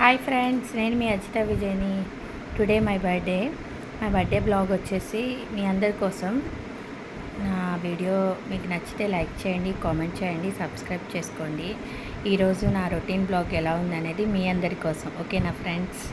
Hi friends, నేను మీ అజిత విజయ్ని. టుడే మై బర్త్డే బ్లాగ్ వచ్చేసి మీ అందరి కోసం. నా వీడియో మీకు నచ్చితే లైక్ చేయండి, కామెంట్ చేయండి, సబ్స్క్రైబ్ చేసుకోండి. ఈరోజు నా రొటీన్ బ్లాగ్ ఎలా ఉందనేది మీ అందరి కోసం. ఓకేనా ఫ్రెండ్స్?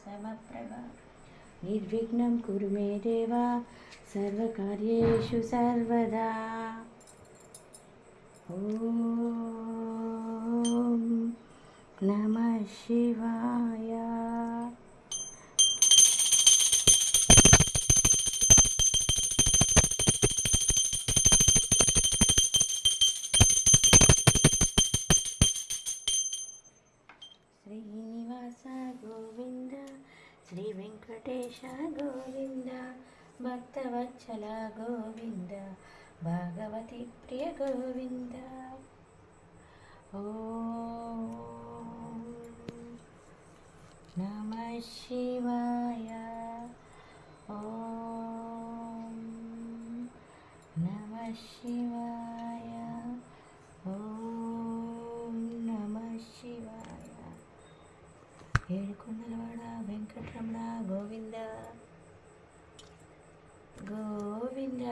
సమప్రభ నిర్విఘ్నం కురు మే దేవా సర్వకార్యేషు సర్వదా. ఓం నమః శివాయ. శ్రీనివాస గోవింద, శ్రీ వెంకటేశ గోవింద, భక్తవత్సల గోవింద, భాగవతి ప్రియ గోవింద. ఓం నమః శివాయ. ఓం నమః శివాయ. ఓం నమః శివాయ. ఏడుకొండలవాడ వెంకటరమణ గోవింద గోవింద.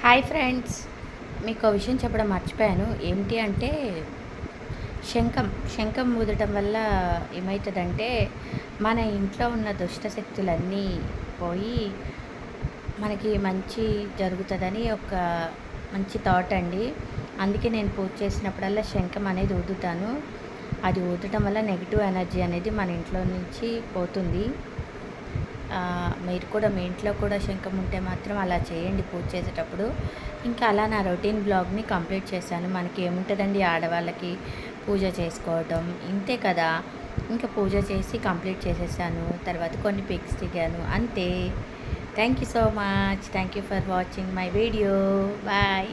హాయ్ ఫ్రెండ్స్, మీకు విషయం చెప్పడం మర్చిపోయాను. ఏమిటి అంటే శంఖం ఊదటం వల్ల ఏమవుతుందంటే మన ఇంట్లో ఉన్న దుష్ట శక్తులన్నీ పోయి మనకి మంచి జరుగుతుందని ఒక మంచి థాట్ అండి. అందుకే నేను పూజ చేసినప్పుడల్లా శంఖం అనేది ఊదుతాను. అది ఊదటం వల్ల నెగిటివ్ ఎనర్జీ అనేది మన ఇంట్లో నుంచి పోతుంది. మీరు కూడా మీ ఇంట్లో కూడా శంఖం ఉంటే మాత్రం అలా చేయండి పూజ చేసేటప్పుడు. ఇంకా అలా నా రొటీన్ బ్లాగ్ని కంప్లీట్ చేశాను. మనకి ఏముంటుందండి, ఆడవాళ్ళకి పూజ చేసుకోవటం ఇంతే కదా. ఇంకా పూజ చేసి కంప్లీట్ చేసేసాను. తర్వాత కొన్ని పిక్స్ దిగాను, అంతే. Thank you so much. Thank you for watching my video. Bye.